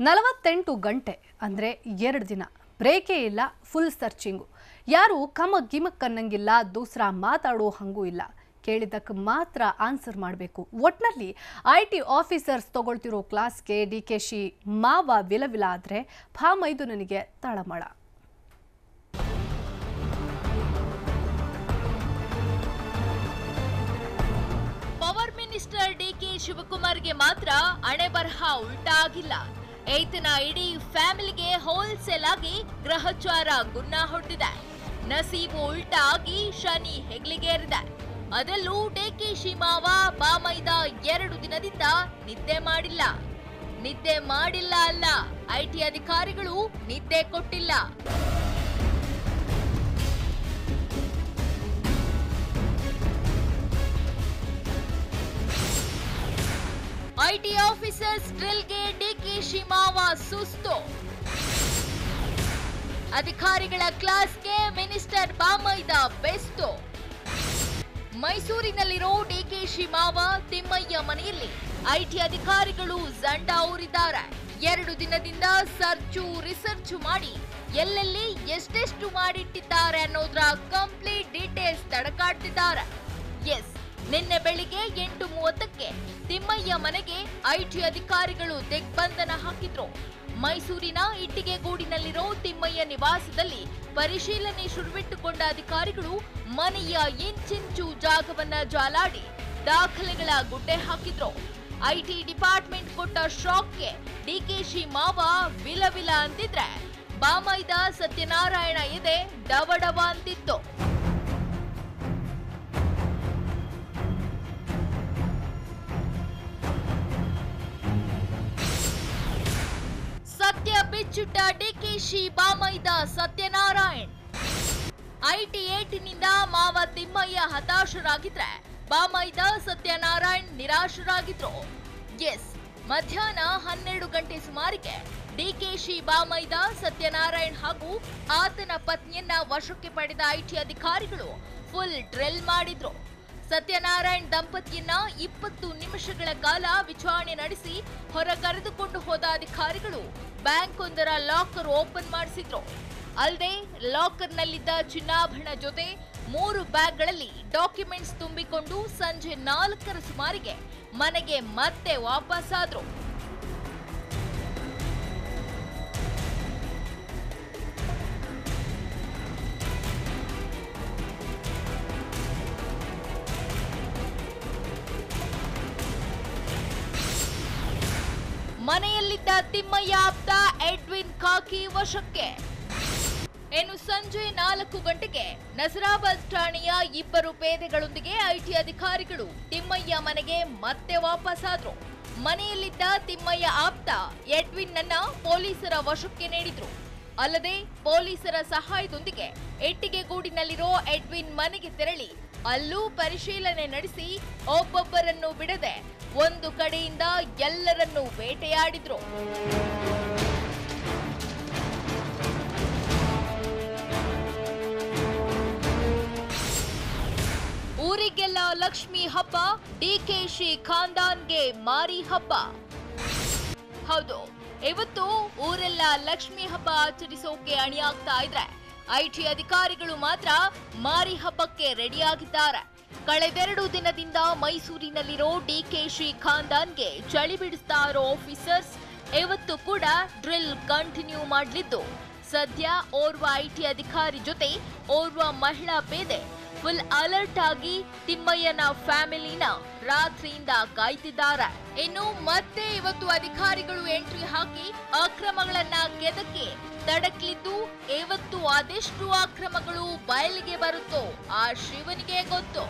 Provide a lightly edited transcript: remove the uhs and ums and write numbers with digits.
48 ಗಂಟೆ ಅಂದರೆ 2 ದಿನ ಬ್ರೇಕೇ ಇಲ್ಲ. ಫುಲ್ ಸರ್ಚಿಂಗು. ಯಾರು ಕಮಕ್ ಗಿಮಕ್ ಅನ್ನಂಗಿಲ್ಲ, ದೂಸರಾ ಮಾತಾಡೋ ಹಂಗೂ ಇಲ್ಲ. ಕೇಳಿದಕ್ಕೆ ಮಾತ್ರ ಆನ್ಸರ್ ಮಾಡಬೇಕು. ಒಟ್ನಲ್ಲಿ IT ಆಫೀಸರ್ಸ್ ತಗೊಳ್ತಿರೋ ಕ್ಲಾಸ್ಗೆ DKಶಿ ಮಾವ ವಿಲವಿಲ ಆದರೆ ಭಾಮೈದು ನನಗೆ ತಳಮಳ. ಪವರ್ ಮಿನಿಸ್ಟರ್ DK ಶಿವಕುಮಾರ್ಗೆ ಮಾತ್ರ ಹಣೆ ಬರಹ ಉಲ್ಟಾ ಆಗಿಲ್ಲ. ಈತನ ಇಡೀ ಫ್ಯಾಮಿಲಿಗೆ ಹೋಲ್ಸೇಲ್ ಆಗಿ ಗ್ರಹಚಾರ ಗುನ್ನ ಹೊಟ್ಟಿದೆ. ನಸೀಬು ಉಲ್ಟಾ ಆಗಿ ಶನಿ ಹೆಗ್ಲಿಗೇರಿದೆ. ಅದರಲ್ಲೂ DKಶಿ ಮಾವ ಬಾಮೈದ 2 ದಿನದಿಂದ ನಿದ್ದೆ ಮಾಡಿಲ್ಲ ಅಲ್ಲ, IT ಅಧಿಕಾರಿಗಳು ನಿದ್ದೆ ಕೊಟ್ಟಿಲ್ಲ. IT ಆಫೀಸರ್ಸ್ ಡ್ರಿಲ್ಗೆ DKಶಿ ಮಾವ ಸುಸ್ತು. ಅಧಿಕಾರಿಗಳ ಕ್ಲಾಸ್ಗೆ ಮಿನಿಸ್ಟರ್ ಬಾಮೈದ ಬೆಸ್ಟು. ಮೈಸೂರಿನಲ್ಲಿರೋ DKಶಿ ಮಾವ ತಿಮ್ಮಯ್ಯ ಮನೆಯಲ್ಲಿ IT ಅಧಿಕಾರಿಗಳು ಜಂಡ ಊರಿದ್ದಾರೆ. 2 ದಿನದಿಂದ ರಿಸರ್ಚ್ ಮಾಡಿ ಎಲ್ಲೆಲ್ಲಿ ಎಷ್ಟೆಷ್ಟು ಮಾಡಿಟ್ಟಿದ್ದಾರೆ ಅನ್ನೋದ್ರ ಕಂಪ್ಲೀಟ್ ಡೀಟೇಲ್ಸ್ ತಡಕಾಡ್ತಿದ್ದಾರೆ. ಎಸ್, ನಿನ್ನೆ ಬೆಳಿಗ್ಗೆ 8:30ಕ್ಕೆ ತಿಮ್ಮಯ್ಯ ಮನೆಗೆ IT ಅಧಿಕಾರಿಗಳು ದಿಗ್ಬಂಧನ ಹಾಕಿದ್ರು. ಮೈಸೂರಿನ ಇಟ್ಟಿಗೆಗೂಡಿನಲ್ಲಿರೋ ತಿಮ್ಮಯ್ಯ ನಿವಾಸದಲ್ಲಿ ಪರಿಶೀಲನೆ ಶುರುವಿಟ್ಟುಕೊಂಡ ಅಧಿಕಾರಿಗಳು ಮನೆಯ ಇಂಚಿಂಚು ಜಾಗವನ್ನ ಜಾಲಾಡಿ ದಾಖಲೆಗಳ ಗುಡ್ಡೆ ಹಾಕಿದ್ರು. IT ಡಿಪಾರ್ಟ್ಮೆಂಟ್ ಕೊಟ್ಟ ಶಾಕ್ಗೆ DKಶಿ ಮಾವ ವಿಲವಿಲ ಅಂತಿದ್ರೆ ಬಾಮೈದ ಸತ್ಯನಾರಾಯಣ ಎದೆ ಡವಡವ ಅಂತಿತ್ತು. ಸತ್ಯ ಬಿಚ್ಚಿಟ್ಟ DKಶಿ ಬಾಮೈದ ಸತ್ಯನಾರಾಯಣ್. IT ಏಟಿನಿಂದ ಮಾವ ತಿಮ್ಮಯ್ಯ ಹತಾಶರಾಗಿದ್ರೆ ಬಾಮೈದ ಸತ್ಯನಾರಾಯಣ್ ನಿರಾಶರಾಗಿದ್ರು. ಎಸ್, ಮಧ್ಯಾಹ್ನ 12 ಗಂಟೆ ಸುಮಾರಿಗೆ DKಶಿ ಬಾಮೈದ ಸತ್ಯನಾರಾಯಣ್ ಹಾಗೂ ಆತನ ಪತ್ನಿಯನ್ನ ವಶಕ್ಕೆ ಪಡೆದ IT ಅಧಿಕಾರಿಗಳು ಫುಲ್ ಡ್ರಿಲ್ ಮಾಡಿದ್ರು. ಸತ್ಯನಾರಾಯಣ್ ದಂಪತಿಯನ್ನ 20 ನಿಮಿಷಗಳ ಕಾಲ ವಿಚಾರಣೆ ನಡೆಸಿ ಹೊರಗರೆದುಕೊಂಡು ಹೋದ ಅಧಿಕಾರಿಗಳು ಬ್ಯಾಂಕ್ ಒಂದರ ಲಾಕರ್ ಓಪನ್ ಮಾಡಿಸಿದ್ರು. ಅಲ್ಲದೆ ಲಾಕರ್ನಲ್ಲಿದ್ದ ಚಿನ್ನಾಭರಣ ಜೊತೆ 3 ಬ್ಯಾಗ್ಗಳಲ್ಲಿ ಡಾಕ್ಯುಮೆಂಟ್ಸ್ ತುಂಬಿಕೊಂಡು ಸಂಜೆ 4ರ ಸುಮಾರಿಗೆ ಮನೆಗೆ ಮತ್ತೆ ವಾಪಸ್ಸಾದ್ರು. ಮನೆಯಲ್ಲಿದ್ದ ತಿಮ್ಮಯ್ಯ ಆಪ್ತ ಎಡ್ವಿನ್ ಕಾಕಿ ವಶಕ್ಕೆ. ಇನ್ನು ಸಂಜೆ 4 ಗಂಟೆಗೆ ನಸರಾಬಾದ್ ಠಾಣೆಯ 2 ಪೇದೆಗಳೊಂದಿಗೆ IT ಅಧಿಕಾರಿಗಳು ತಿಮ್ಮಯ್ಯ ಮನೆಗೆ ಮತ್ತೆ ವಾಪಸ್ಸಾದ್ರು. ಮನೆಯಲ್ಲಿದ್ದ ತಿಮ್ಮಯ್ಯ ಆಪ್ತ ಎಡ್ವಿನ್ ನನ್ನ ಪೊಲೀಸರ ವಶಕ್ಕೆ ನೀಡಿದ್ರು. ಅಲ್ಲದೆ ಪೊಲೀಸರ ಸಹಾಯದೊಂದಿಗೆ ಇಟ್ಟಿಗೆಗೂಡಿನಲ್ಲಿರೋ ಎಡ್ವಿನ್ ಮನೆಗೆ ತೆರಳಿ ಅಲ್ಲೂ ಪರಿಶೀಲನೆ ನಡೆಸಿ ಒಬ್ಬೊಬ್ಬರನ್ನು ಬಿಡದೆ ಒಂದು ಕಡೆಯಿಂದ ಎಲ್ಲರನ್ನೂ ಬೇಟೆಯಾಡಿದ್ರು. ಊರಿಗೆಲ್ಲ ಲಕ್ಷ್ಮಿ ಹಬ್ಬ, DKಶಿ ಖಾನ್ದಾನ್ಗೆ ಮಾರಿ ಹಬ್ಬ. ಹೌದು, ಇವತ್ತು ಊರೆಲ್ಲ ಲಕ್ಷ್ಮಿ ಹಬ್ಬ ಆಚರಿಸೋಕೆ ಅಣಿಯಾಗ್ತಾ ಇದ್ರೆ IT ಅಧಿಕಾರಿಗಳು ಮಾತ್ರ ಮಾರಿ ಹಬ್ಬಕ್ಕೆ ರೆಡಿಯಾಗಿದ್ದಾರೆ. ಕಳೆದೆರಡು ದಿನದಿಂದ ಮೈಸೂರಿನಲ್ಲಿರೋ DKಶಿ ಖಾನ್ದಾನ್ಗೆ ಚಳಿ ಬಿಡಿಸ್ತಾ ಇರೋ ಆಫೀಸರ್ಸ್ ಇವತ್ತು ಕೂಡ ಡ್ರಿಲ್ ಕಂಟಿನ್ಯೂ ಮಾಡಲಿದ್ದು, ಸದ್ಯ ಓರ್ವ IT ಅಧಿಕಾರಿ ಜೊತೆ ಓರ್ವ ಮಹಿಳಾ ಪೇದೆ ಫುಲ್ ಅಲರ್ಟ್ ಆಗಿ ತಿಮ್ಮಯ್ಯನ ಫ್ಯಾಮಿಲಿನ ರಾತ್ರಿಯಿಂದ ಕಾಯ್ತಿದ್ದಾರೆ. ಇನ್ನು ಮತ್ತೆ ಇವತ್ತು ಅಧಿಕಾರಿಗಳು ಎಂಟ್ರಿ ಹಾಕಿ ಅಕ್ರಮಗಳನ್ನ ಕೆದಕಿ ತಡಕ್ಲಿದ್ದು, ಇವತ್ತು ಅದೆಷ್ಟು ಅಕ್ರಮಗಳು ಬಯಲಿಗೆ ಬರುತ್ತೋ ಆ ಶಿವನಿಗೆ ಗೊತ್ತು.